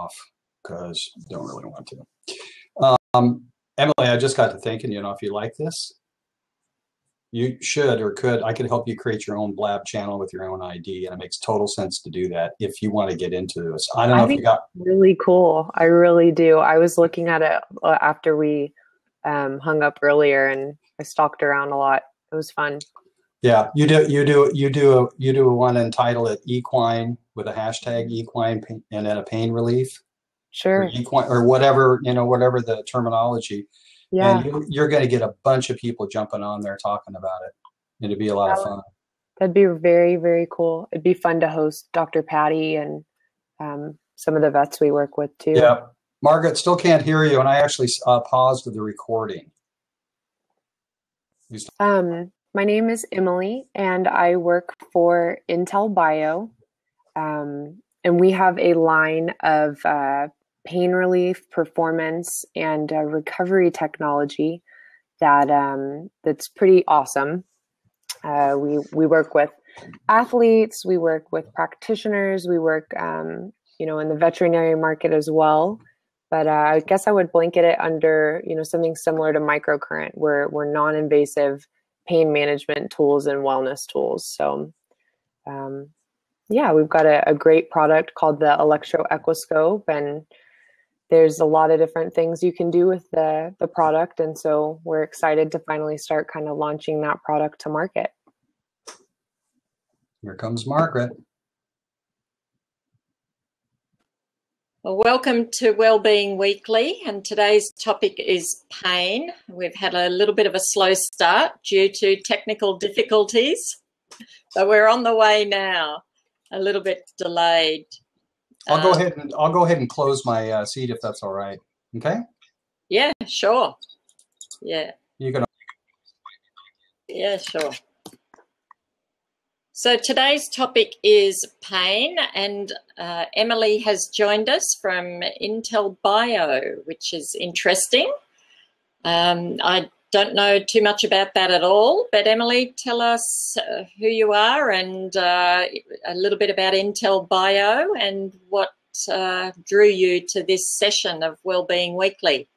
off because don't really want to. Emily, I just got to thinking, if you like this, you should or could, I could help you create your own Blab channel with your own ID, and it makes total sense to do that if you want to get into this. I don't know if you got... Really cool. I really do. I was looking at it after we hung up earlier, and I stalked around a lot. It was fun. Yeah, you do one entitled it Equine with a hashtag equine and then a pain relief. Sure. Or equine or whatever, whatever the terminology. Yeah. And you're going to get a bunch of people jumping on there talking about it. It'd be a lot of fun. That'd be very, very cool. It'd be fun to host Dr. Patty and some of the vets we work with too. Yeah. Margaret, still can't hear you, and I actually paused the recording. My name is Emily, and I work for Intel Bio, and we have a line of pain relief, performance, and recovery technology that's pretty awesome. We work with athletes, we work with practitioners, we work in the veterinary market as well. But I guess I would blanket it under something similar to microcurrent. We're non-invasive pain management tools and wellness tools. So we've got a great product called the Electro Equiscope, and there's a lot of different things you can do with the product. And so we're excited to finally start kind of launching that product to market. Here comes Margaret. Well, welcome to Wellbeing Weekly, and today's topic is pain. We've had a little bit of a slow start due to technical difficulties, but we're on the way now, a little bit delayed. I'll go ahead and close my seat if that's all right. Okay? Yeah, sure. Yeah. You can. Yeah, sure. So today's topic is pain, and Emily has joined us from Intel Bio, which is interesting. I don't know too much about that at all, but Emily, tell us who you are and a little bit about Intel Bio and what drew you to this session of Wellbeing Weekly.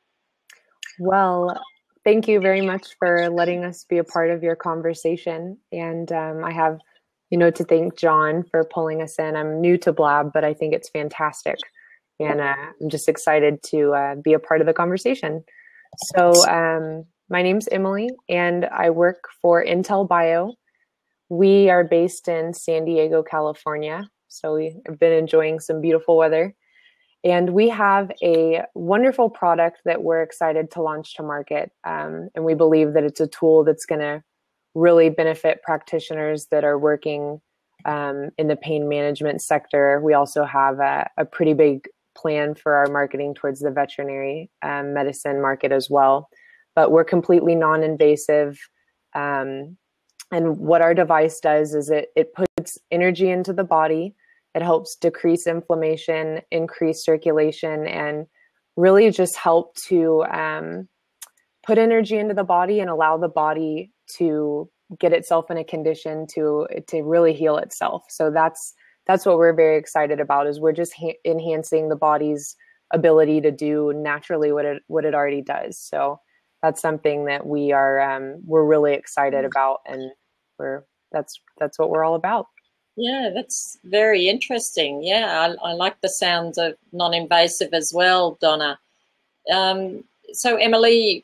Well, thank you very much for letting us be a part of your conversation. And I have to thank John for pulling us in. I'm new to Blab, but I think it's fantastic. And I'm just excited to be a part of the conversation. So my name's Emily, and I work for Intel Bio. We are based in San Diego, California. So we have been enjoying some beautiful weather. And we have a wonderful product that we're excited to launch to market. And we believe that it's a tool that's going to really benefit practitioners that are working in the pain management sector. We also have a pretty big plan for our marketing towards the veterinary medicine market as well. But we're completely non-invasive. And what our device does is it puts energy into the body. It helps decrease inflammation, increase circulation, and really just help to put energy into the body and allow the body to get itself in a condition to really heal itself. So that's what we're very excited about, is we're just enhancing the body's ability to do naturally what it already does. So that's something that we're really excited about, and that's what we're all about. Yeah, that's very interesting. Yeah, I like the sounds of non-invasive as well, Donna. So Emily,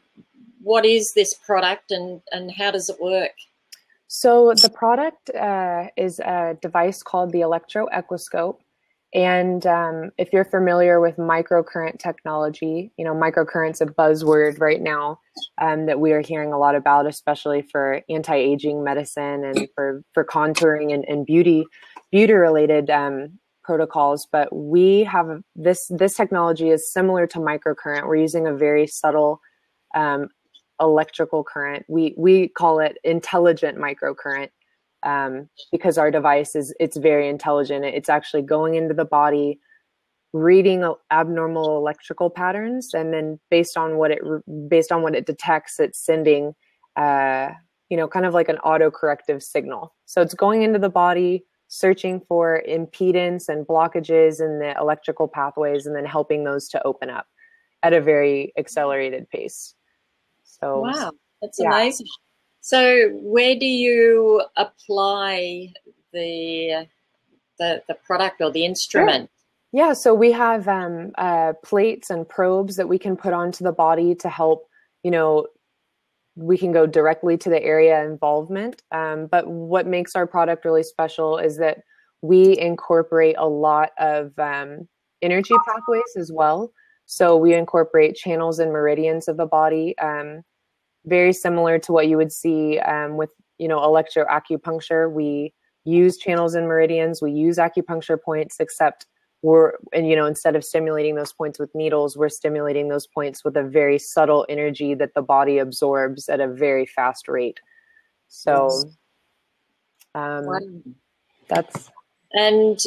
what is this product and how does it work? So the product is a device called the Electro Equiscope. And if you're familiar with microcurrent technology, microcurrent's a buzzword right now that we are hearing a lot about, especially for anti-aging medicine and for contouring and beauty-related protocols. But we have this technology is similar to microcurrent. We're using a very subtle electrical current. We call it intelligent microcurrent because our device it's very intelligent. It's actually going into the body, reading abnormal electrical patterns, and then based on what it detects, it's sending kind of like an autocorrective signal. So it's going into the body, searching for impedance and blockages in the electrical pathways and then helping those to open up at a very accelerated pace. So, wow, that's amazing. So where do you apply the product or the instrument? Sure. Yeah, so we have plates and probes that we can put onto the body to help, we can go directly to the area involvement. But what makes our product really special is that we incorporate a lot of energy pathways as well. So we incorporate channels and meridians of the body, very similar to what you would see with, electroacupuncture. We use channels and meridians. We use acupuncture points, except instead of stimulating those points with needles, we're stimulating those points with a very subtle energy that the body absorbs at a very fast rate. So that's. And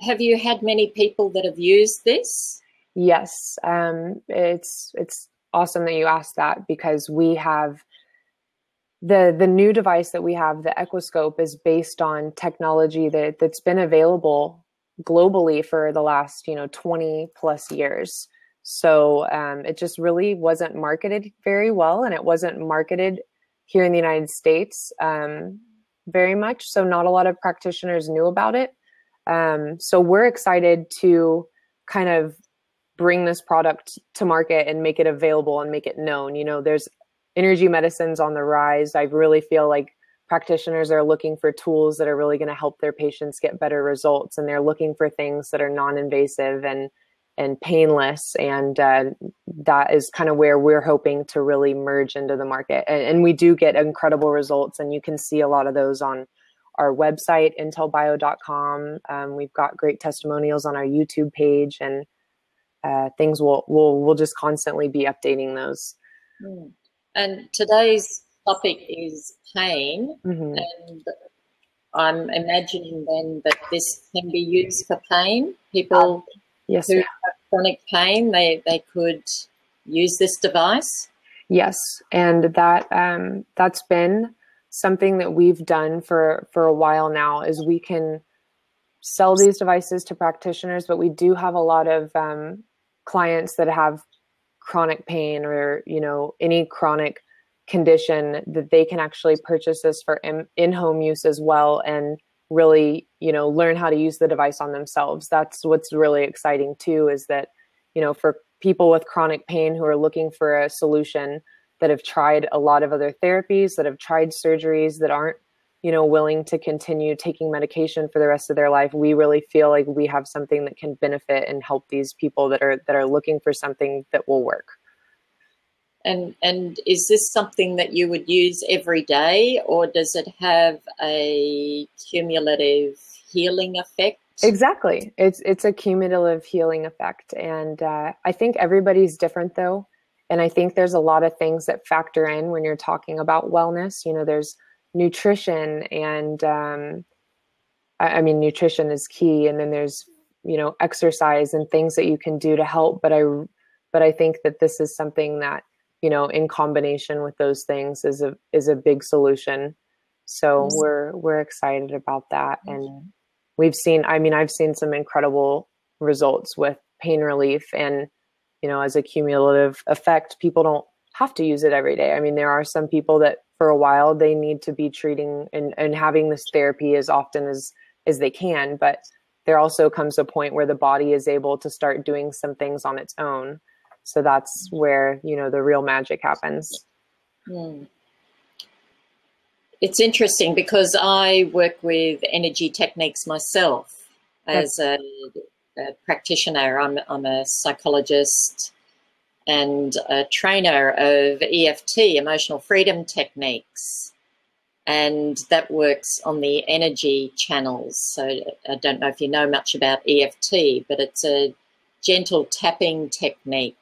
have you had many people that have used this? Yes. It's awesome that you asked that, because we have the new device that we have, the Equiscope, is based on technology that's been available globally for the last 20 plus years. So it just really wasn't marketed very well, and it wasn't marketed here in the United States very much. So not a lot of practitioners knew about it. So we're excited to kind of bring this product to market and make it available and make it known. There's energy medicines on the rise. I really feel like practitioners are looking for tools that are really going to help their patients get better results, and they're looking for things that are non-invasive and painless, and that is kind of where we're hoping to really merge into the market. And we do get incredible results, and you can see a lot of those on our website, intelbio.com. We've got great testimonials on our YouTube page, and things we'll just constantly be updating those. And today's topic is pain, and I'm imagining then that this can be used for pain. People yes, who have chronic pain, they could use this device. Yes, and that's been something that we've done for a while now. Is we can sell these devices to practitioners, but we do have a lot of clients that have chronic pain or any chronic condition that they can actually purchase this for in-home use as well, and really learn how to use the device on themselves. That's what's really exciting too, is that for people with chronic pain who are looking for a solution, that have tried a lot of other therapies, that have tried surgeries, that aren't willing to continue taking medication for the rest of their life, we really feel like we have something that can benefit and help these people that are looking for something that will work. And is this something that you would use every day, or does it have a cumulative healing effect? Exactly. It's a cumulative healing effect. And I think everybody's different though. And I think there's a lot of things that factor in when you're talking about wellness. There's nutrition, and I mean, nutrition is key. And then there's, exercise and things that you can do to help. But I think that this is something that, in combination with those things is a big solution. So we're excited about that. And I've seen some incredible results with pain relief, and, as a cumulative effect, people don't have to use it every day. I mean, there are some people that for a while they need to be treating and having this therapy as often as they can, but there also comes a point where the body is able to start doing some things on its own. So that's where, the real magic happens. It's interesting because I work with energy techniques myself as a practitioner. I'm a psychologist and a trainer of EFT, emotional freedom techniques, and that works on the energy channels. So I don't know if you know much about EFT, but it's a gentle tapping technique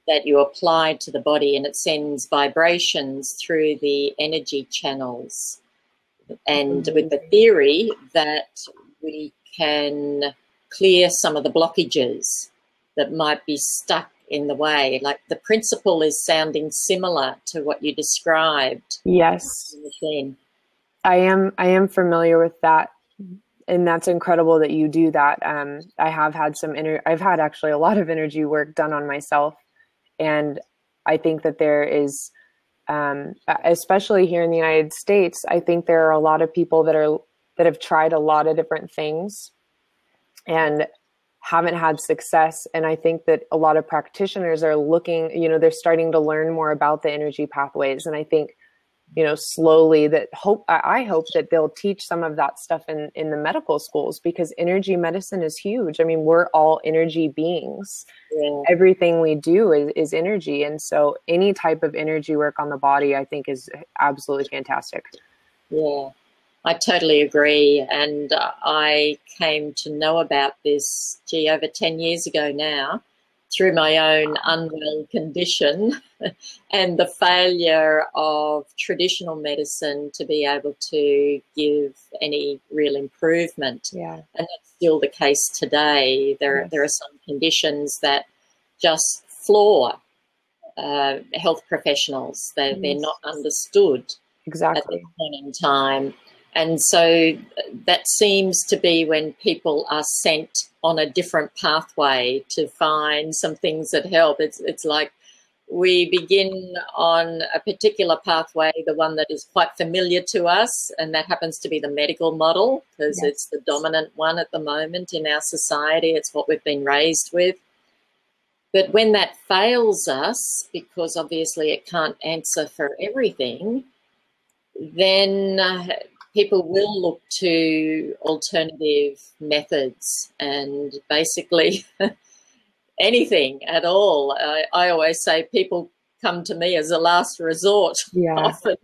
that you apply to the body, and it sends vibrations through the energy channels, and with the theory that we can clear some of the blockages that might be stuck in the way. Like, the principle is sounding similar to what you described. Yes. I am familiar with that, and that's incredible that you do that. I have had I've had actually a lot of energy work done on myself, and I think that there is, especially here in the United States, I think there are a lot of people that have tried a lot of different things and haven't had success. And I think that a lot of practitioners are looking, they're starting to learn more about the energy pathways. And I think, slowly I hope that they'll teach some of that stuff in the medical schools, because energy medicine is huge. I mean, we're all energy beings. Yeah. Everything we do is energy. And so any type of energy work on the body, I think, is absolutely fantastic. Yeah, I totally agree. And I came to know about this, over 10 years ago now, through my own unwell condition and the failure of traditional medicine to be able to give any real improvement. Yeah. And that's still the case today. There are some conditions that just floor health professionals. They're not understood exactly at this point in time. And so that seems to be when people are sent on a different pathway to find some things that help. It's like we begin on a particular pathway, the one that is quite familiar to us, and that happens to be the medical model, because it's the dominant one at the moment in our society. It's what we've been raised with. But when that fails us, because obviously it can't answer for everything, then people will look to alternative methods and basically anything at all. I always say people come to me as a last resort. Yeah. Often.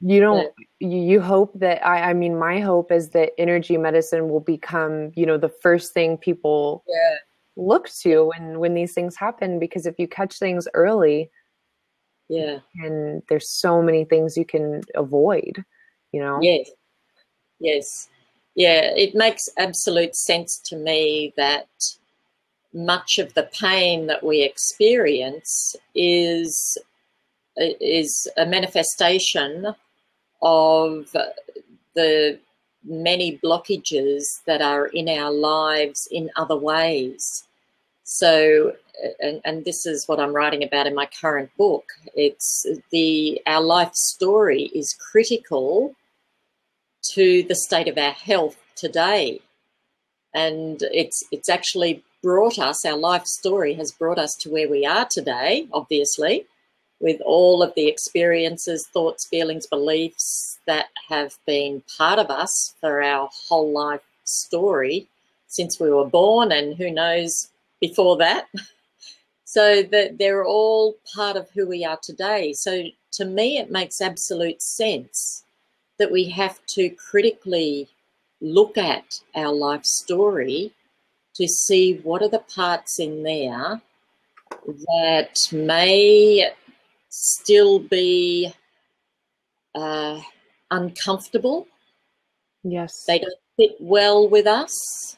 You hope that, I mean, my hope is that energy medicine will become, the first thing people look to when these things happen, because if you catch things early, and there's so many things you can avoid, Yes. Yeah, it makes absolute sense to me that much of the pain that we experience is a manifestation of the many blockages that are in our lives in other ways. So, and this is what I'm writing about in my current book. It's our life story is critical to the state of our health today. And it's actually brought us, our life story has brought us to where we are today, obviously, with all of the experiences, thoughts, feelings, beliefs that have been part of us for our whole life story since we were born, and who knows before that. So that they're all part of who we are today. So to me, it makes absolute sense that we have to critically look at our life story to see what are the parts in there that may still be uncomfortable. Yes. They don't fit well with us.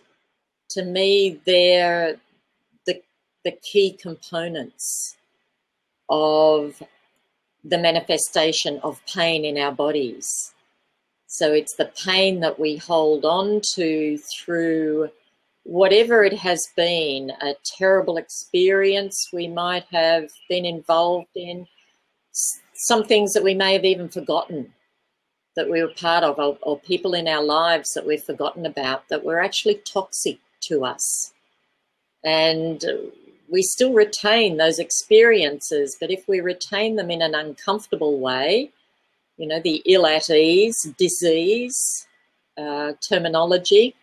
To me, they're the key components of the manifestation of pain in our bodies. So it's the pain that we hold on to through whatever it has been, a terrible experience we might have been involved in, some things that we may have even forgotten that we were part of, or people in our lives that we've forgotten about that were actually toxic to us. And we still retain those experiences, but if we retain them in an uncomfortable way, the ill at ease, disease terminology,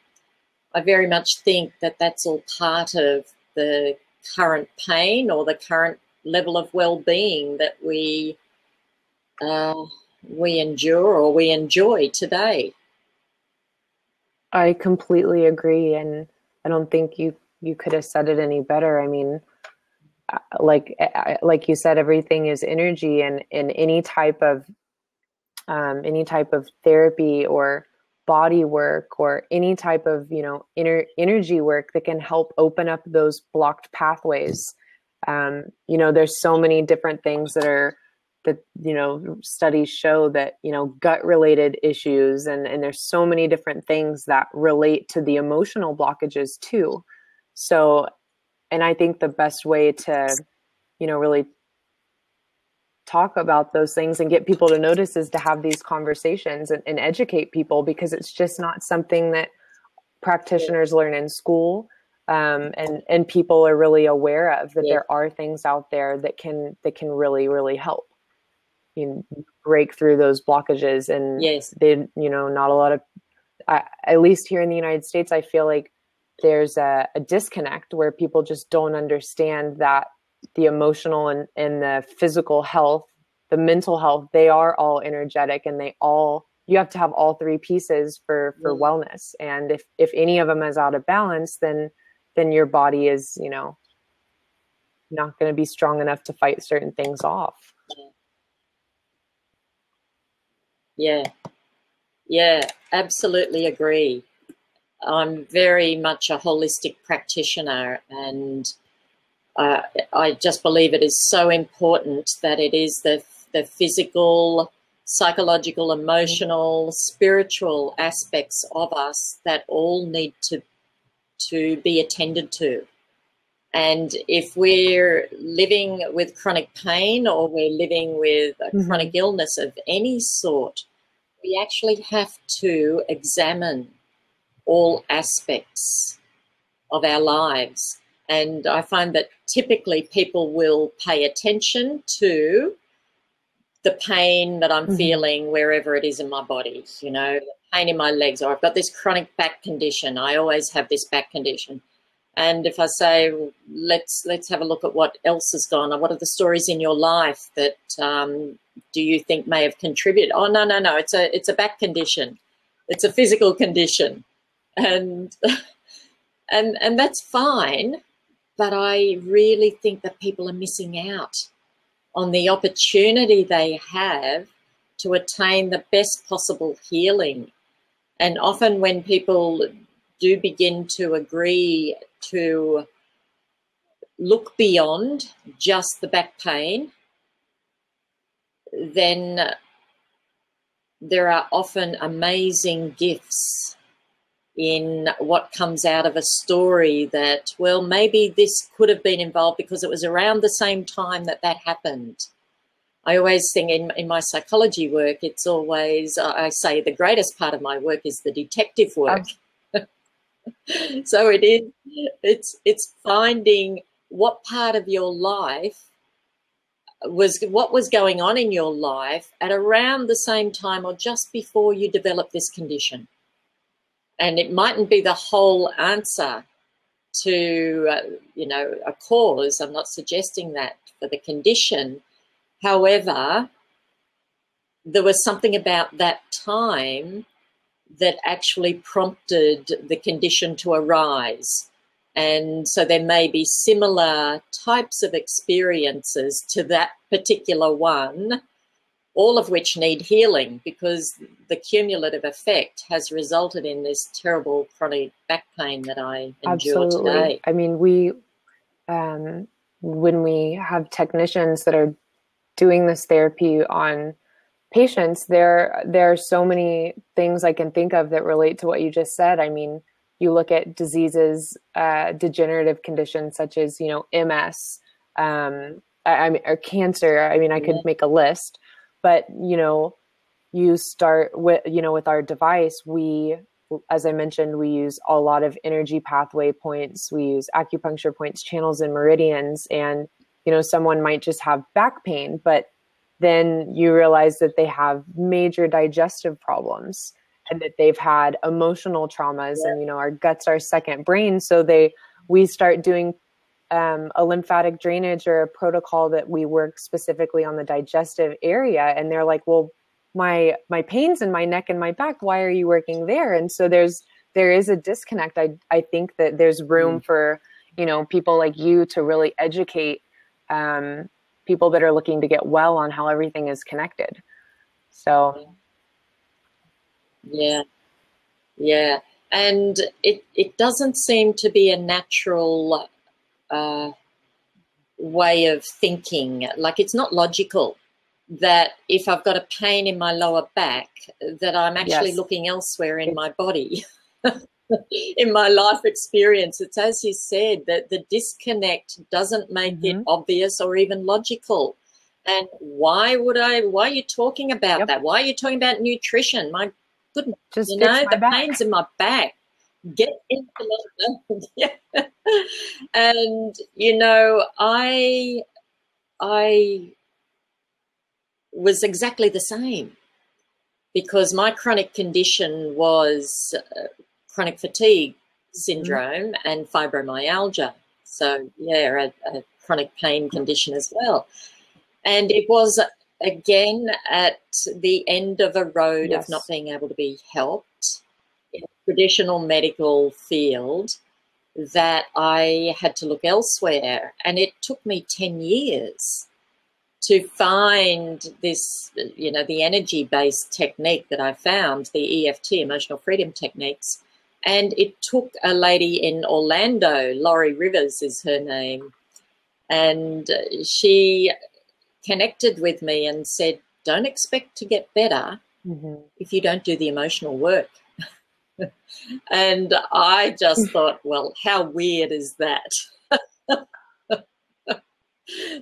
I very much think that that's all part of the current pain or the current level of well-being that we endure or we enjoy today. I completely agree, and I don't think you could have said it any better. I mean, like you said, everything is energy, and in any type of therapy or body work or any type of energy work that can help open up those blocked pathways. There's so many different things that are that, you know, studies show that, you know, gut related issues, and there's so many different things that relate to the emotional blockages too. So, and I think the best way to, you know, really talk about those things and get people to notice is to have these conversations and educate people, because it's just not something that practitioners learn in school. And people are really aware of that. There are things out there that can really, really help, you know, break through those blockages. And they, you know, not a lot of, at least here in the United States, I feel like there's a disconnect where people just don't understand that the emotional and the physical health, the mental health, they are all energetic, and you have to have all three pieces for wellness. And if any of them is out of balance, then your body is, you know, not going to be strong enough to fight certain things off. Yeah, absolutely agree. I'm very much a holistic practitioner, and I just believe it is so important that it is the physical, psychological, emotional, spiritual aspects of us that all need to be attended to. And if we're living with chronic pain, or we're living with a chronic illness of any sort, we actually have to examine all aspects of our lives. And I find that typically people will pay attention to the pain that I'm feeling wherever it is in my body, you know, the pain in my legs, or I've got this chronic back condition. I always have this back condition. And if I say, well, let's have a look at what else has gone on, what are the stories in your life that do you think may have contributed? Oh, no, it's a back condition. It's a physical condition. And that's fine, but I really think that people are missing out on the opportunity they have to attain the best possible healing. And often when people do begin to agree to look beyond just the back pain, then there are often amazing gifts in what comes out of a story that, well, maybe this could have been involved because it was around the same time that happened. I always think in my psychology work, it's always, I say the greatest part of my work is the detective work. So it's finding what part of your life what was going on in your life at around the same time or just before you developed this condition. And it mightn't be the whole answer to, you know, a cause. I'm not suggesting that for the condition. However, there was something about that time that actually prompted the condition to arise. And so there may be similar types of experiences to that particular one, all of which need healing, because the cumulative effect has resulted in this terrible chronic back pain that I endure today. I mean, when we have technicians that are doing this therapy on patients, there are so many things I can think of that relate to what you just said. I mean, you look at diseases, degenerative conditions such as, you know, MS, or cancer. I mean, I could make a list. But, you know, you start with, you know, with our device, as I mentioned, we use a lot of energy pathway points. We use acupuncture points, channels, and meridians. And, you know, someone might just have back pain, but then you realize that they have major digestive problems and that they've had emotional traumas. And, you know, our gut's our second brain. So we start doing a lymphatic drainage or a protocol that we work specifically on the digestive area. And they're like, well, my pain's in my neck and my back, why are you working there? And so there is a disconnect. I think that there's room for, you know, people like you to really educate people that are looking to get well on how everything is connected. So. Yeah. And it doesn't seem to be a natural way of thinking. Like, it's not logical. that if I've got a pain in my lower back, that I'm actually Yes. looking elsewhere in my body. In my life experience, it's as you said, that the disconnect doesn't make it obvious or even logical. And why are you talking about that? Why are you talking about nutrition? My goodness, Just you fix know, my the back. pains in my back. Get into the yeah. And you know, I was exactly the same, because my chronic condition was chronic fatigue syndrome and fibromyalgia. So yeah, a chronic pain condition as well. And it was again at the end of a road of not being able to be helped in the traditional medical field, that I had to look elsewhere. And it took me 10 years to find this, you know, the energy-based technique that I found, the EFT, emotional freedom techniques. And it took a lady in Orlando, Laurie Rivers is her name, and she connected with me and said, don't expect to get better if you don't do the emotional work. And I just thought, well, how weird is that?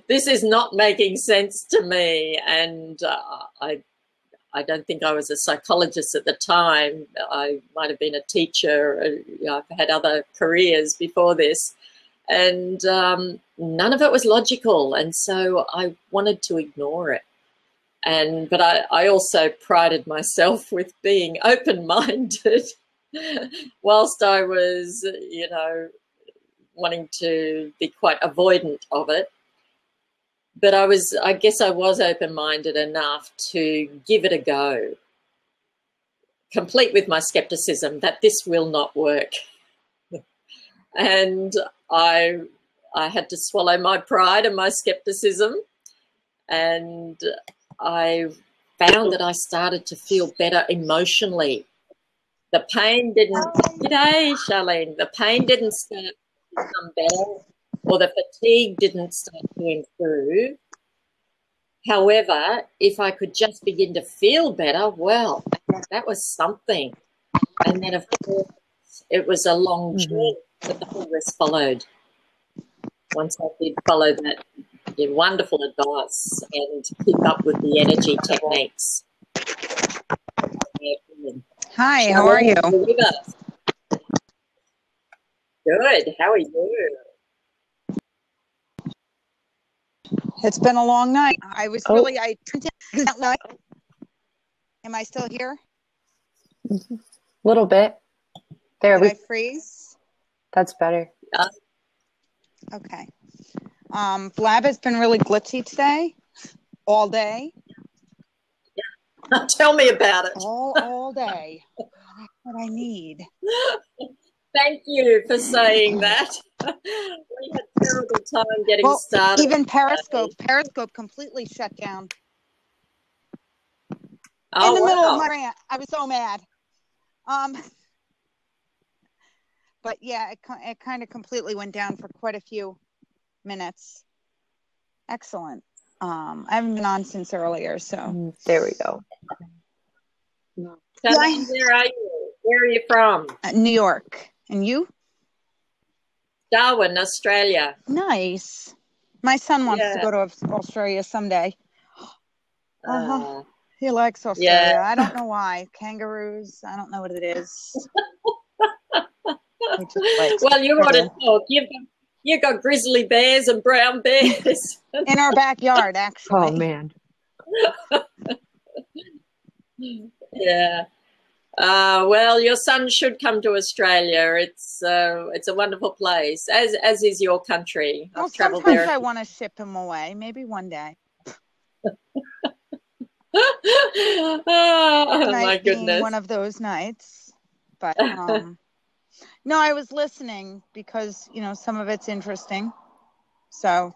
This is not making sense to me. And I don't think I was a psychologist at the time. I might have been a teacher. You know, I've had other careers before this. And none of it was logical. And so I wanted to ignore it. But I also prided myself with being open-minded whilst I was, you know, wanting to be quite avoidant of it. But I guess I was open-minded enough to give it a go, complete with my skepticism that this will not work. And I had to swallow my pride and my skepticism, and I found that I started to feel better emotionally. The pain didn't, g'day, Charlene, the pain didn't start to become better, or the fatigue didn't start to improve. However, if I could just begin to feel better, well, that was something. And then, of course, it was a long journey, but the whole rest followed. Once I did follow that wonderful advice and keep up with the energy techniques. Hi, how are you? Good. How are you? It's been a long night. I was really, I turned in that night. Am I still here? A little bit. There Did I freeze? That's better. Okay. Blab has been really glitchy today, all day. Yeah. Tell me about it. All day. What I need. Thank you for saying that. We had a terrible time getting started. Even Periscope completely shut down. Oh, in the middle of my rant. I was so mad. But yeah, it kind of completely went down for quite a few minutes. Excellent. I haven't been on since earlier, so there we go. Where are you? Where are you from? New York. And you? Darwin, Australia. Nice. My son wants to go to Australia someday. He likes Australia. I don't know why. Kangaroos. I don't know what it is. Well, you want to talk. You've got grizzly bears and brown bears. In our backyard, actually. Oh, man. Yeah. Well, your son should come to Australia. It's a wonderful place, as is your country. Well, I've traveled sometimes there. I want to ship him away. Maybe one day. Oh, my goodness. One of those nights. But no, I was listening because, some of it's interesting. So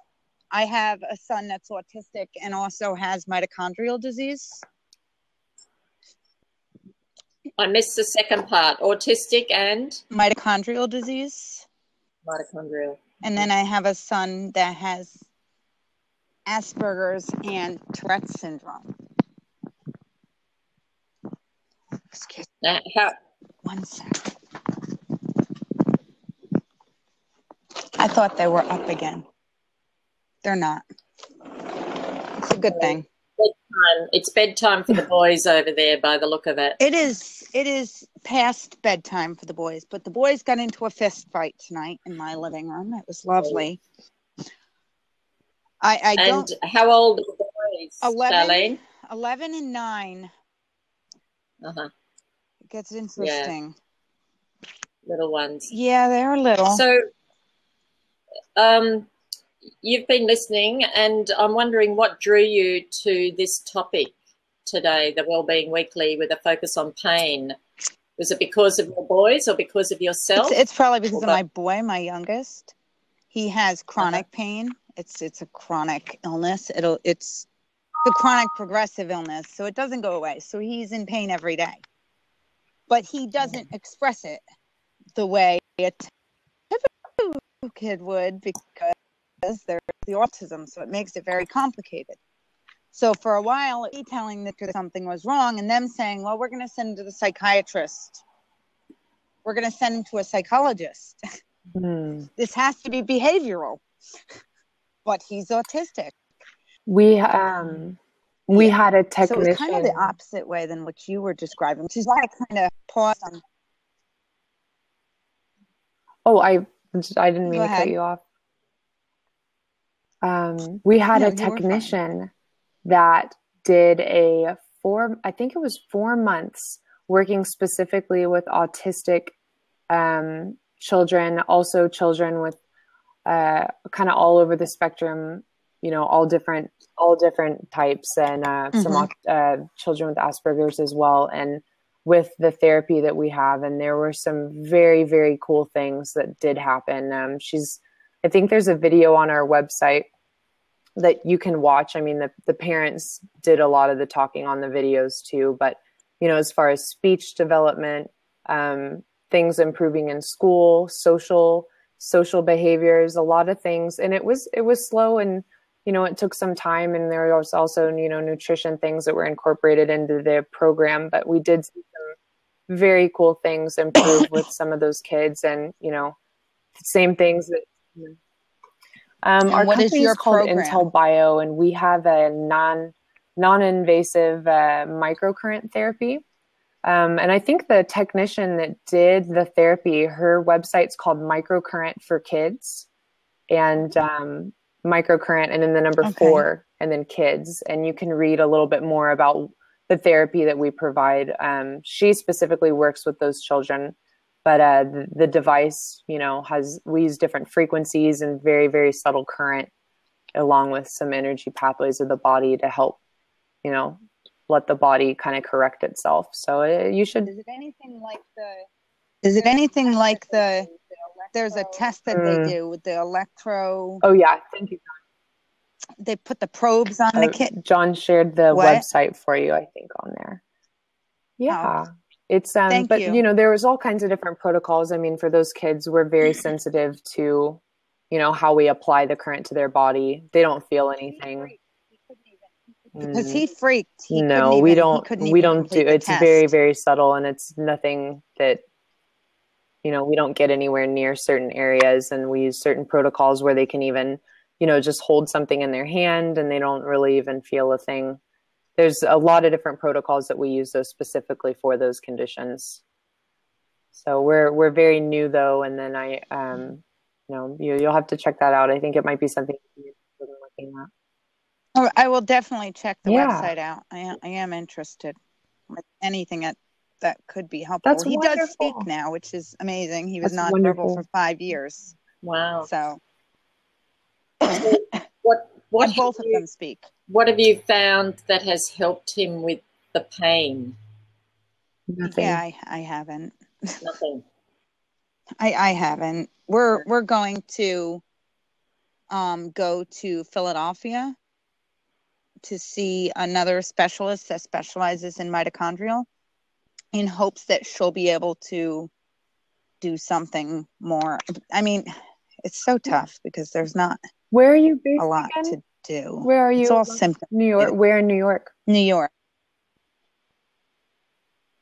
I have a son that's autistic and also has mitochondrial disease. I missed the second part. Autistic and? Mitochondrial disease. Mitochondrial. And then I have a son that has Asperger's and Tourette's syndrome. Excuse me. One second. I thought they were up again. They're not. It's a good thing. Bedtime. It's bedtime for the boys over there by the look of it. It is past bedtime for the boys, but the boys got into a fist fight tonight in my living room. It was lovely. And how old are the boys, 11, 11 and 9. Uh-huh. It gets interesting. Yeah. Little ones. Yeah, they're little. So you've been listening, and I'm wondering what drew you to this topic today, the Wellbeing Weekly, with a focus on pain. Was it because of your boys or because of yourself? It's probably because of my boy, my youngest. He has chronic pain. It's a chronic illness. It's the chronic progressive illness, so it doesn't go away. So he's in pain every day, but he doesn't express it the way a typical kid would, because there's the autism, so it makes it very complicated. So for a while, he telling that something was wrong, and them saying, well, we're going to send him to the psychiatrist. We're going to send him to a psychologist. This has to be behavioral. But he's autistic. We had a technician. So it's kind of the opposite way than what you were describing, which is why I kind of paused on. Oh, I didn't mean to cut you off. We had a technician that did I think it was 4 months working specifically with autistic children, also children with kind of all over the spectrum, all different types, and some children with Asperger's as well, and with the therapy that we have. And there were some very, very cool things that did happen. I think there's a video on our website that you can watch. I mean, the parents did a lot of the talking on the videos too, but as far as speech development, things improving in school, social behaviors, a lot of things. And it was slow, and, it took some time, and there was also, nutrition things that were incorporated into the program, but we did see some very cool things improve with some of those kids, and, same things that, our company is called Intel Bio, and we have a non-invasive microcurrent therapy. And I think the technician that did the therapy, her website's called Microcurrent for Kids, and microcurrent, and then the number 4, and then kids. And you can read a little bit more about the therapy that we provide. She specifically works with those children, but the device, we use different frequencies and very, very subtle current, along with some energy pathways of the body to help, let the body kind of correct itself. So you should. Is it anything like the there's a test that they do with the electro? Oh yeah, thank you, John. They put the probes on the kid. John shared the website for you, I think, on there. Yeah. It's but you. There was all kinds of different protocols. I mean, for those kids, we're very sensitive to, how we apply the current to their body. They don't feel anything. Because he freaked. We don't do. It's very, very subtle, and it's nothing that, we don't get anywhere near certain areas, and we use certain protocols where they can even, just hold something in their hand and they don't really even feel a thing. There's a lot of different protocols that we use those specifically for those conditions. So we're very new though, and then you'll have to check that out. I think it might be something you're looking at. Oh, I will definitely check the website out. I am interested with anything that could be helpful. He does speak now, which is amazing. He was nonverbal for 5 years. Wow. So what both of them speak. What have you found that has helped him with the pain? Nothing. Yeah, I haven't. Nothing. I haven't. We're going to go to Philadelphia to see another specialist that specializes in mitochondrial, in hopes that she'll be able to do something more. I mean, it's so tough because there's not Where are you based a lot again? do. Where are you? It's all symptoms. New York. Where in New York? New York.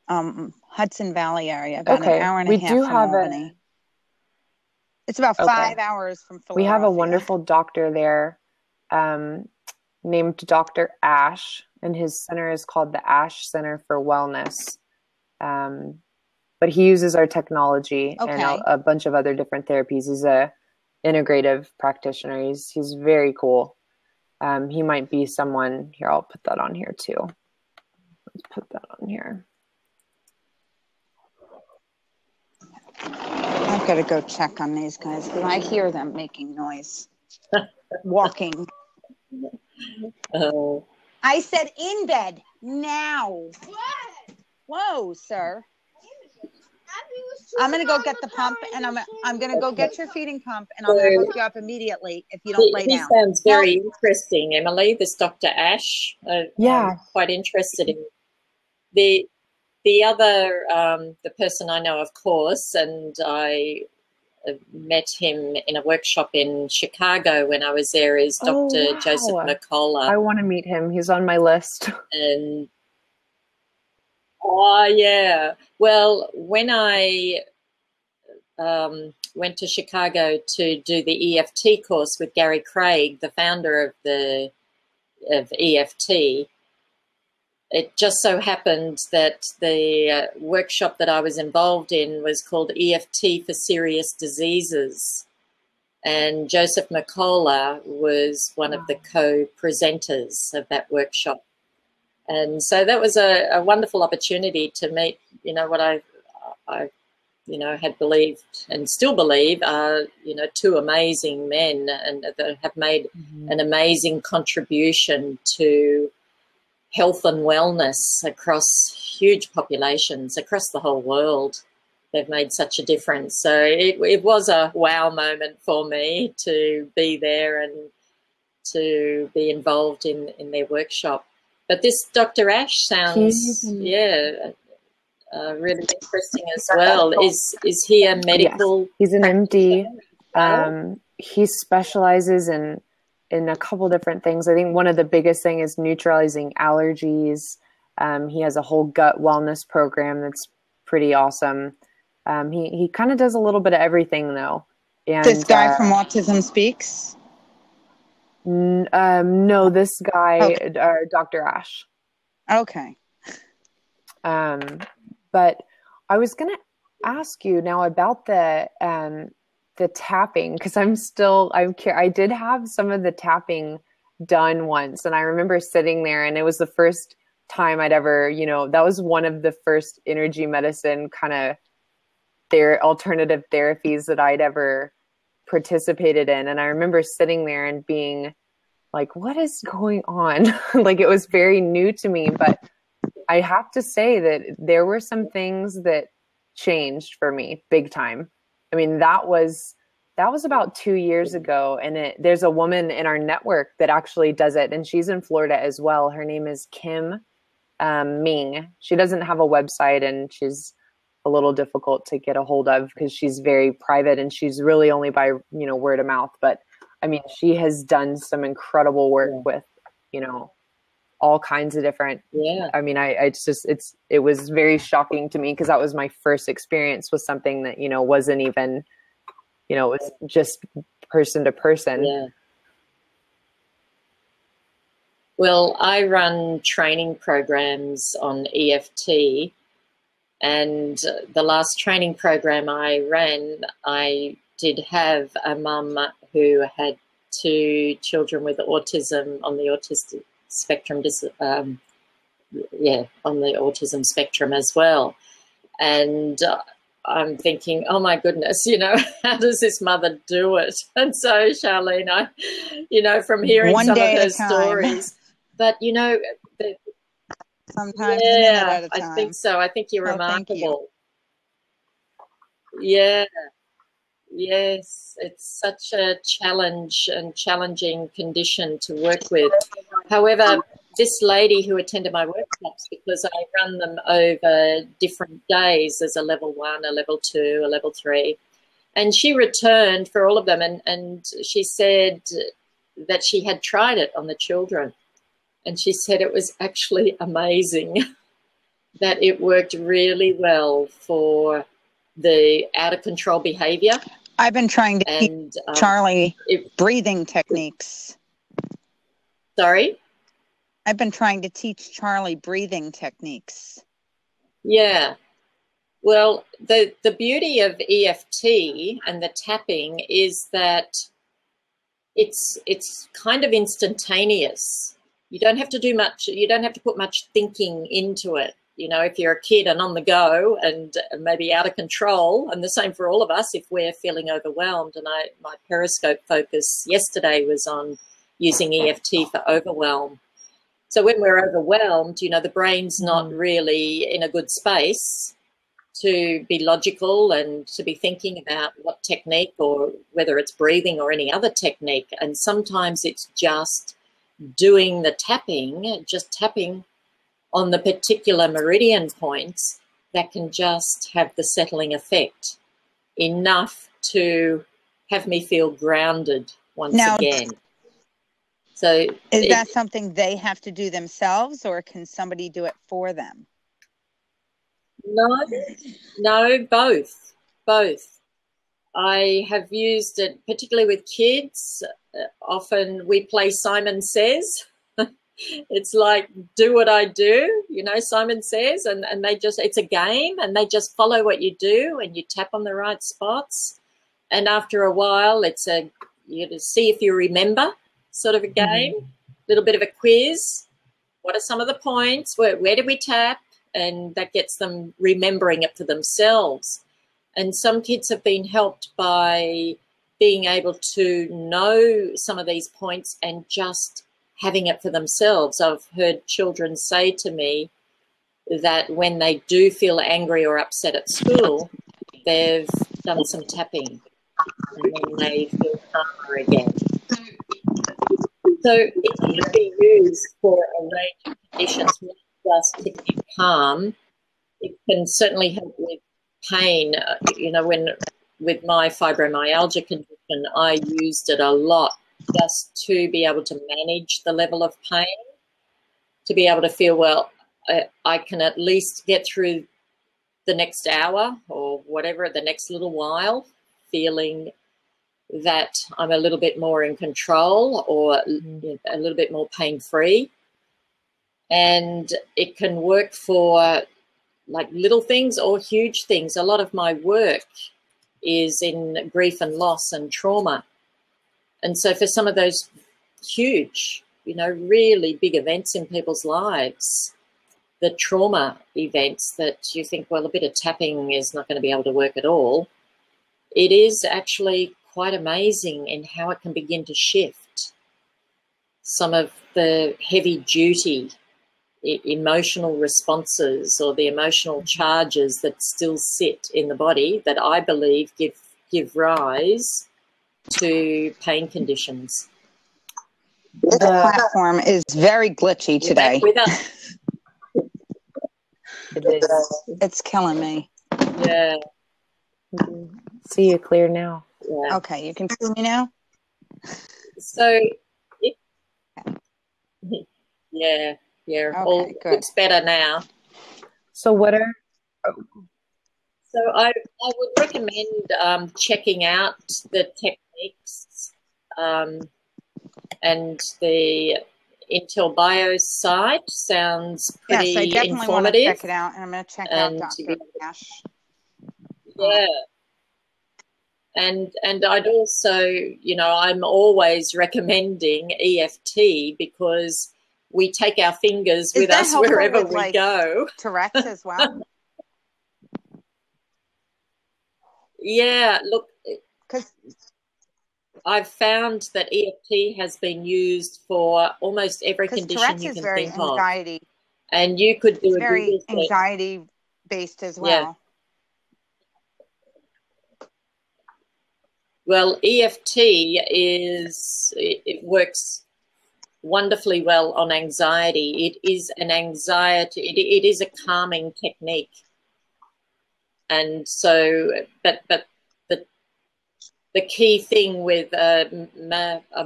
Hudson Valley area, about an hour and a half from Albany. It's about 5 hours from Philadelphia. We have a wonderful doctor there named Dr. Ash, and his center is called the Ash Center for Wellness. But he uses our technology and a bunch of other different therapies. He's a integrative practitioner. He's very cool. He might be someone here. I'll put that on here too. Let's put that on here. I've got to go check on these guys because I hear them making noise, walking. Oh. I said in bed now. What? Whoa, sir. I'm gonna go get the pump, and I'm gonna go get your feeding pump, and I'm gonna hook you up immediately if you don't lay down. He sounds very interesting, Emily. This Dr. Ash. I'm quite interested in the other the person I know, of course, and I met him in a workshop in Chicago when I was there. Is Dr. Joseph McCullough. I want to meet him. He's on my list. And oh yeah. Well, when I went to Chicago to do the EFT course with Gary Craig, the founder of EFT, it just so happened that the workshop that I was involved in was called EFT for Serious Diseases. And Joseph McCullough was one of the co-presenters of that workshop. And so that was a wonderful opportunity to meet, what I had believed and still believe are, two amazing men and that have made an amazing contribution to health and wellness across huge populations across the whole world. They've made such a difference. So it was a wow moment for me to be there and to be involved in their workshop. But this Dr. Ash sounds, really interesting as well. Is he a medical? Yes, he's an MD. He specializes in a couple different things. I think one of the biggest thing is neutralizing allergies. He has a whole gut wellness program that's pretty awesome. He kind of does a little bit of everything though. And, this guy from Autism Speaks? No, this guy, Dr. Ash. Okay. But I was going to ask you now about the tapping, because I did have some of the tapping done once, and I remember sitting there, and it was the first time I'd ever, that was one of the first energy medicine kind of alternative therapies that I'd ever participated in. And I remember sitting there and being like, what is going on? Like, it was very new to me, but I have to say that there were some things that changed for me big time. I mean, that was about 2 years ago. And there's a woman in our network that actually does it. And she's in Florida as well. Her name is Kim Ming. She doesn't have a website, and she's a little difficult to get a hold of because she's very private, and she's really only by, word of mouth. But I mean, she has done some incredible work with, all kinds of different, I mean, it was very shocking to me because that was my first experience with something that, wasn't even, it was just person to person. Yeah. Well, I run training programs on EFT, and the last training program I ran, I did have a mum who had 2 children with autism on the autistic spectrum, on the autism spectrum as well. And I'm thinking, oh my goodness, how does this mother do it? And so Charlene, from hearing some of her stories, but sometimes a minute at a time. I think so. I think you're remarkable. Thank you. Yeah. Yes, it's such a challenge and challenging condition to work with. However, this lady who attended my workshops, because I run them over different days, there's a level 1, a level 2, a level 3, and she returned for all of them, and she said that she had tried it on the children. And she said it was actually amazing that it worked really well for the out-of-control behavior. I've been trying to teach Charlie breathing techniques. Sorry? I've been trying to teach Charlie breathing techniques. Yeah. Well, the beauty of EFT and the tapping is that it's kind of instantaneous. You don't have to do much. You don't have to put much thinking into it. You know, if you're a kid and on the go and maybe out of control, and the same for all of us if we're feeling overwhelmed. And my Periscope focus yesterday was on using EFT for overwhelm. So when we're overwhelmed, you know, the brain's not really in a good space to be logical and to be thinking about what technique, or whether it's breathing or any other technique. And sometimes it's just doing the tapping, just tapping on the particular meridian points that can just have the settling effect, enough to have me feel grounded once again. So is that something they have to do themselves, or can somebody do it for them? No, both. I have used it particularly with kids. Often we play Simon Says. It's like, do what I do, you know, Simon Says, and they just, it's a game, and they just follow what you do, and you tap on the right spots. And after a while, it's you to see if you remember sort of a game, little bit of a quiz. What are some of the points? Where did we tap? And that gets them remembering it for themselves. And some kids have been helped by being able to know some of these points and just having it for themselves. I've heard children say to me that when they do feel angry or upset at school, they've done some tapping and then they feel calmer again. So it can be used for a range of conditions, not just to keep calm. It can certainly help with pain. You know, with my fibromyalgia condition, I used it a lot just to be able to manage the level of pain, to be able to feel, well, I can at least get through the next hour or whatever, the next little while, feeling that I'm a little bit more in control, or a little bit more pain-free. And it can work for like little things or huge things. A lot of my work is in grief and loss and trauma. And so for some of those huge, you know, really big events in people's lives, the trauma events that you think, well, a bit of tapping is not going to be able to work at all, it is actually quite amazing in how it can begin to shift some of the heavy duty emotional responses or the emotional charges that still sit in the body that I believe give rise to pain conditions. This platform is very glitchy today. With us. It is. It's killing me. Yeah. See you clear now. Yeah. Okay, you can see me now? So, yeah, Okay, all good. looks better now. So what are... So I would recommend checking out the techniques and the Intel Bio site. Sounds pretty yes, I definitely informative. want to check it out, and I'm going to check out Dr. Ash. Yeah. And I'd also, you know, I'm always recommending EFT because we take our fingers with us wherever we go. Tourette's as well? Yeah, look, I've found that EFT has been used for almost every condition Tourette's you is can very think anxiety. of. And you could do it's very anxiety based as well. Yeah. Well, EFT it works wonderfully well on anxiety. It is an anxiety, it is a calming technique. And so, but the key thing with a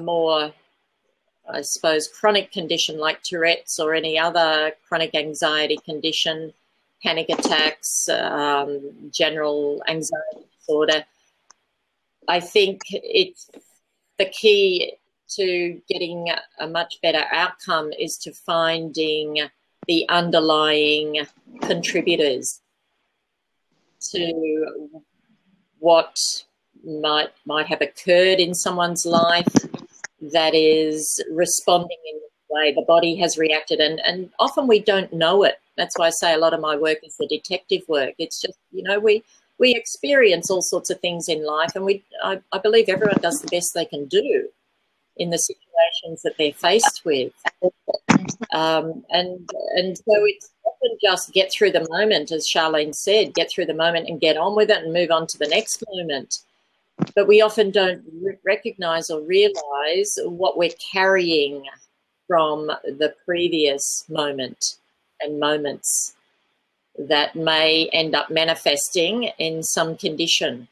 more I suppose, chronic condition like Tourette's or any other chronic anxiety condition, panic attacks, general anxiety disorder, I think it's the key to getting a much better outcome is to finding the underlying contributors to what might have occurred in someone's life that is responding in this way. The body has reacted, and often we don't know it. That's why I say a lot of my work is the detective work. It's just, we experience all sorts of things in life, and I believe everyone does the best they can do in the situations that they're faced with. And so it's often just get through the moment, as Charlene said, get through the moment and get on with it and move on to the next moment. But we often don't recognize or realize what we're carrying from the previous moment and moments that may end up manifesting in some condition,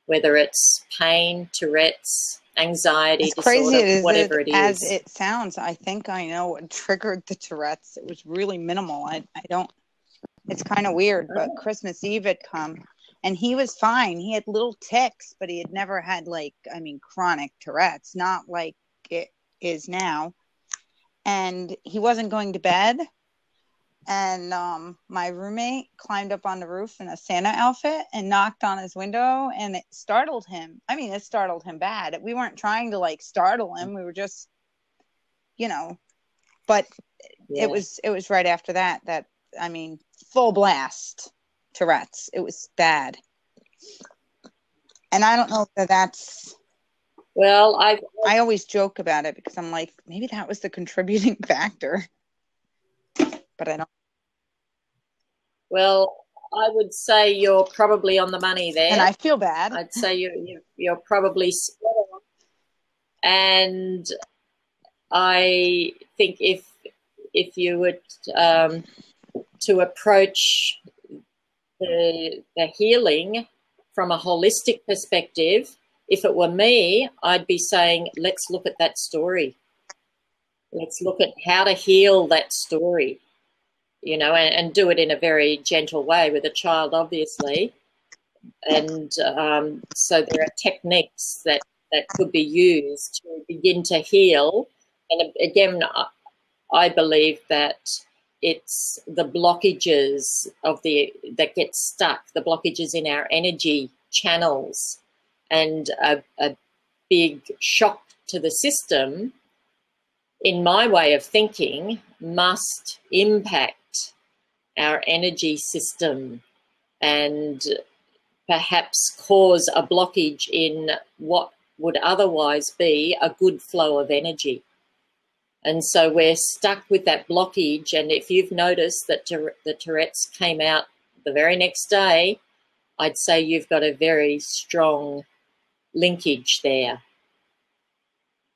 whether it's pain, Tourette's, anxiety disorder, whatever it is. As it sounds, I think I know what triggered the Tourette's. It was really minimal. I don't, it's kind of weird, but Christmas Eve had come and he was fine. He had little tics, but he had never had chronic Tourette's, not like it is now. And he wasn't going to bed. And my roommate climbed up on the roof in a Santa outfit and knocked on his window, and it startled him. I mean, it startled him bad. We weren't trying to startle him. We were just, but yeah. It was right after that, full blast Tourette's. It was bad. And I don't know if that's, well, I always joke about it because I'm like, maybe that was the contributing factor. But I don't. Well, I would say you're probably on the money there. And I feel bad. I'd say you're probably spot on. And I think if you were to approach the healing from a holistic perspective, if it were me, I'd be saying, let's look at that story. Let's look at how to heal that story. And do it in a very gentle way with a child, obviously. And so there are techniques that could be used to begin to heal. And again, I believe that it's the blockages that get stuck, the blockages in our energy channels, and a big shock to the system, in my way of thinking, must impact our energy system and perhaps cause a blockage in what would otherwise be a good flow of energy. And so we're stuck with that blockage. And if you've noticed that the Tourette's came out the very next day, I'd say you've got a very strong linkage there.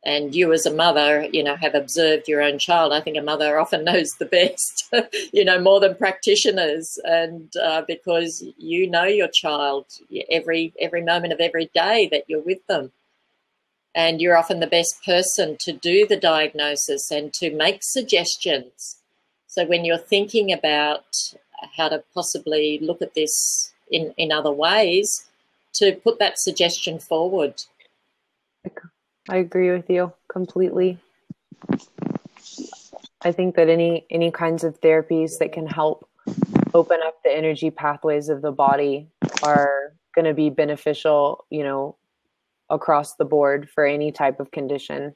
And you as a mother, have observed your own child. I think a mother often knows the best, more than practitioners. And because you know your child every moment of every day that you're with them. And you're often the best person to do the diagnosis and to make suggestions. So when you're thinking about how to possibly look at this in other ways, to put that suggestion forward. I agree with you completely. I think that any kinds of therapies that can help open up the energy pathways of the body are going to be beneficial, across the board for any type of condition.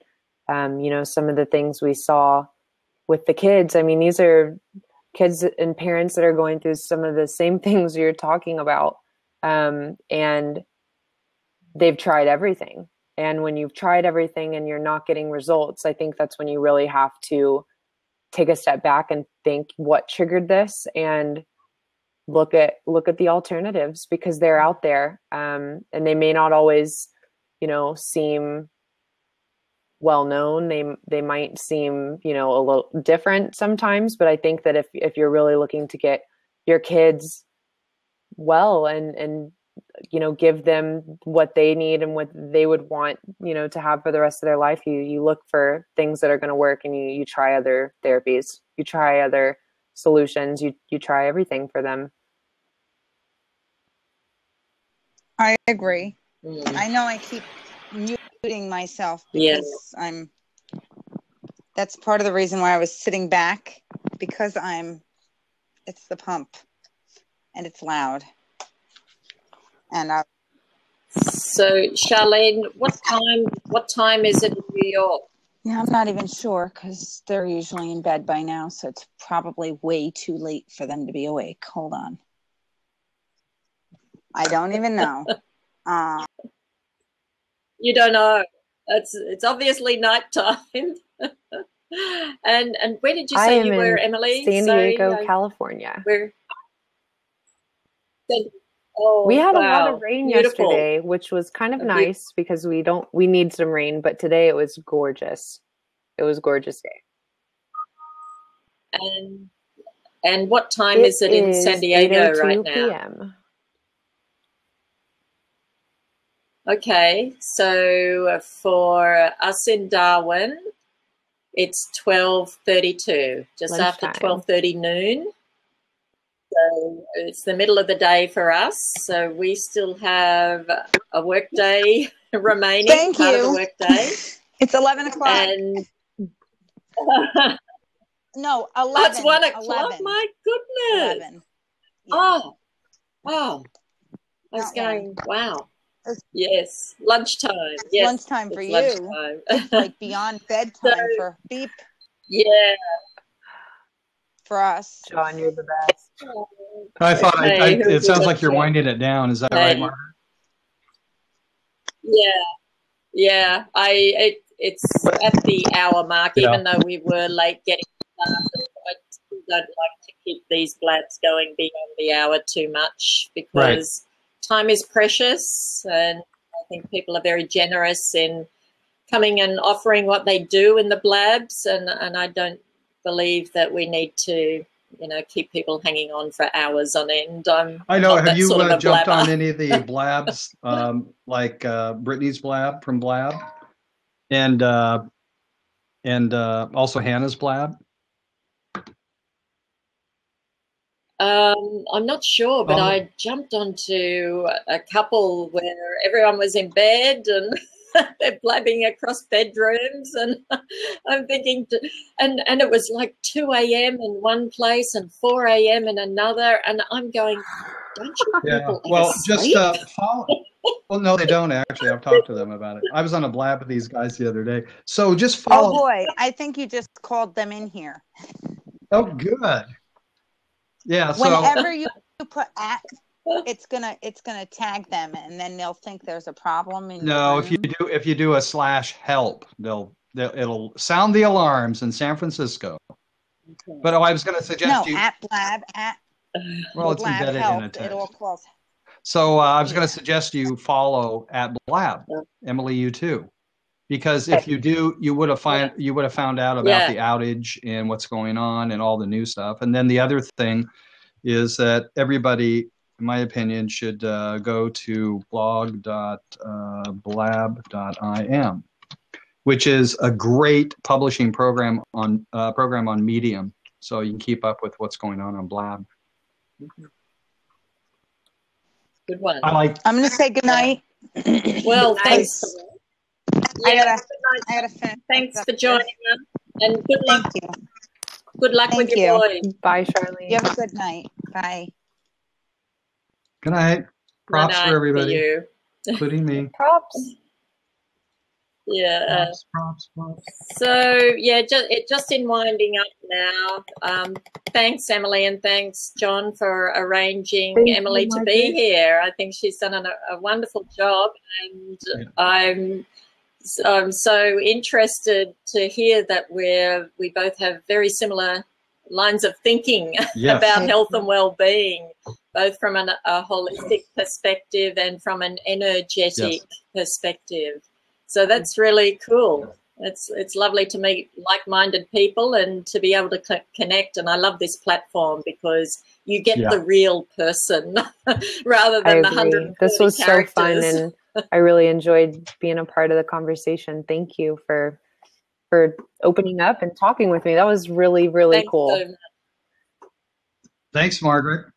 Some of the things we saw with the kids, these are kids and parents that are going through some of the same things you're talking about. And they've tried everything. And when you've tried everything and you're not getting results, I think that's when you really have to take a step back and think what triggered this and look at the alternatives, because they're out there. And they may not always, seem well known. They might seem, a little different sometimes, but I think that if you're really looking to get your kids well and give them what they need and what they would want, to have for the rest of their life. You look for things that are going to work, and you try other therapies, you try other solutions, you try everything for them. I agree. I know I keep muting myself because that's part of the reason why I was sitting back, because it's the pump and it's loud. And so Charlene, what time is it in New York? Yeah, I'm not even sure, because they're usually in bed by now, so it's probably way too late for them to be awake. Hold on. I don't even know. You don't know. It's obviously nighttime. And where did you say you were, Emily? San Diego, California. Where? We had a lot of rain yesterday, which was kind of nice because we need some rain, but today it was gorgeous. It was a gorgeous day. And what time is it in San Diego right now? PM. Okay, so for us in Darwin, it's 12:32, just after 12:30 noon. So it's the middle of the day for us. So we still have a work day remaining. Thank you. Part of the work day. It's 11 o'clock. And no, 11. Oh, it's 1 o'clock. 11. My goodness. 11. Yeah. Oh, wow. I was going, wow. Yes, lunchtime. Yes, lunchtime for you. Lunchtime. It's like beyond bedtime for beep. Yeah. For us. John, you're the best. I thought it sounds like you're winding it down. Is that right, Margaret? Yeah. It's at the hour mark, even though we were late getting started. I still don't like to keep these blabs going beyond the hour too much, because time is precious, and I think people are very generous in coming and offering what they do in the blabs, and I don't believe that we need to keep people hanging on for hours on end. I know. Have you jumped blabber. on any of the blabs, like Brittany's blab from Blab, and also Hannah's blab? I'm not sure, but I jumped onto a couple where everyone was in bed and they're blabbing across bedrooms, and I'm thinking, and it was like 2 a.m. in one place and 4 a.m. in another, and I'm going, don't you people ever sleep? Follow. Well, no, they don't actually. I've talked to them about it. I was on a blab with these guys the other day. So just follow. Oh boy, I think you just called them in here. Oh, good. Yeah. So whenever you put at, it's gonna tag them, and then they'll think there's a problem. No, if you do a /help, it'll sound the alarms in San Francisco. Okay. But I was going to suggest at blab at. Well, it's blab embedded help, in a text. It all calls. So I was going to suggest you follow at Blab, Emily, you too, because if you do, you would have found out about the outage and what's going on and all the new stuff. And then the other thing is that everybody, in my opinion, should go to blog.blab.im, which is a great publishing program on Medium, so you can keep up with what's going on Blab. Good one. I'm going to say good night. Well, thanks. I gotta finish. Thanks for joining us, and good luck. Thank you. Good luck with your boys. Bye, Charlene. You have a good night. Bye. Good night. Props for everybody, for you. Including me. Props. Yeah. Props. So just in winding up now. Thanks, Emily, and thanks, John, for arranging Emily to be here. I think she's done a wonderful job, and I'm so interested to hear that we both have very similar lines of thinking about health and well-being, both from a holistic perspective and from an energetic perspective. So that's really cool. It's lovely to meet like-minded people and to be able to connect. And I love this platform because you get the real person rather than the 140 This was characters. so fun, and I really enjoyed being a part of the conversation. Thank you for opening up and talking with me. That was really, really Thanks cool. so much. Thanks, Margaret.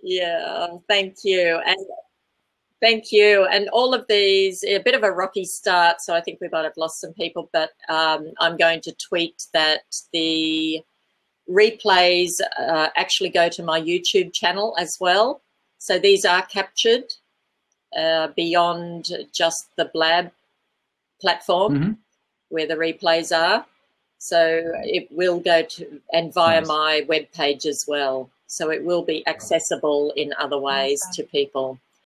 Yeah, thank you. And thank you. And all of these, a bit of a rocky start, so I think we might have lost some people, but I'm going to tweet that the replays actually go to my YouTube channel as well. So these are captured beyond just the Blab platform where the replays are. So it will go to, and via my webpage as well. So it will be accessible in other ways to people.